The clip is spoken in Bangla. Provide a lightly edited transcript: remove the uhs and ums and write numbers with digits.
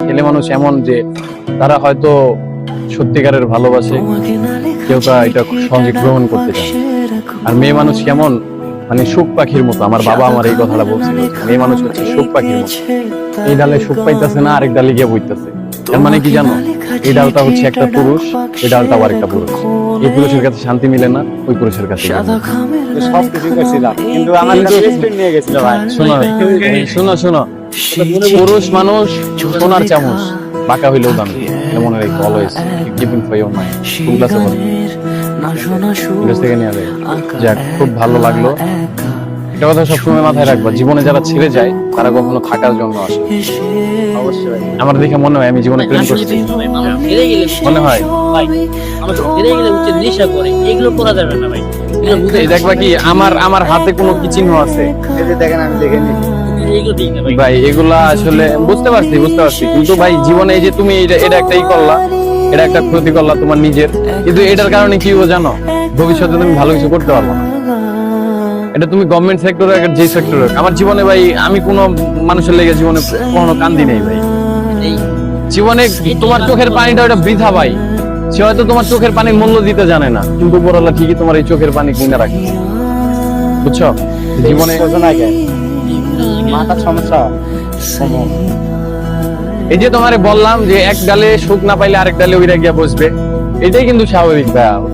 ছেলে মানুষ এমন যে তারা হয়তো সত্যিকারের ভালোবাসে, কেউ তা এটা সহজে গ্রহণ করতে চায়। আর মেয়ে মানুষ কেমন, মানে সুখ পাখির মতো। আমার বাবা আমার এই কথাটা বলছিল, মেয়ে মানুষ হচ্ছে সুখ পাখির মতো। এই ডালে সুখ পাইতেছে না, আরেক ডালে গিয়ে বইতেছে। এর মানে কি জানো, এই ডালটা হচ্ছে একটা পুরুষ, এই ডালটা আবার একটা পুরুষ। এই পুরুষের কাছে শান্তি মিলে না, ওই পুরুষের কাছে সব কিছু করছিলাম, কিন্তু আমার কাছে স্ট্রিট নিয়ে গেছিল ভাই। শোনো শোনো শোনো, পুরুষ মানুষ সোনার চামচ, বাঁকা হইলেও দামি। মনে রেখো always keeping for your mind. কোন ক্লাসে পড়ো? ক্লাস থেকে নিয়ে যাবে। যাক, খুব ভালো লাগলো। একটা কথা সবসময় মাথায় রাখবা, জীবনে যারা ছেড়ে যায় তারা কখনো থাকার জন্য আসে। অবশ্যই আমার দেখে মনে হয় আমি জীবনে প্রেম করছি, মনে হয়। এগুলো করা যাবে না ভাই, এগুলো বুঝে এই দেখবা কি আমার হাতে কোনো কি চিহ্ন আছে এই যে দেখেন, আমি দেখিনি। এগুলো ঠিক না ভাই। ভাই, এগুলা আসলে বুঝতে পারছি কিন্তু ভাই জীবনে এই যে তুমি এটা একটা ই করলা, এটা একটা ক্ষতি করলা তোমার নিজের, কিন্তু এটার কারণে কি হবে জানো, ভবিষ্যতে তুমি ভালো কিছু করতে পারবো না। এটা তুমি গভর্নমেন্ট সেক্টরে যে সেক্টরে, আমার জীবনে ভাই আমি কোনো মানুষের লেগে জীবনে কখনো কান্দি নেই ভাই। এই জীবনে তোমার চোখের পানিটা ওটা বৃথা ভাই। সে হয়তো তোমার চোখের পানির মূল্য দিতে জানে না, কিন্তু উপরওয়ালা ঠিকই তোমার এই চোখের পানি কিনে রাখে, বুঝছো? জীবনে শোনা যায় মাথার সমস্যা এই যে তোমারে বললাম যে এক ডালে সুখ না পাইলে আরেক ডালে ওইরা গিয়া বসবে, এটাই কিন্তু স্বাভাবিক ভাইয়া।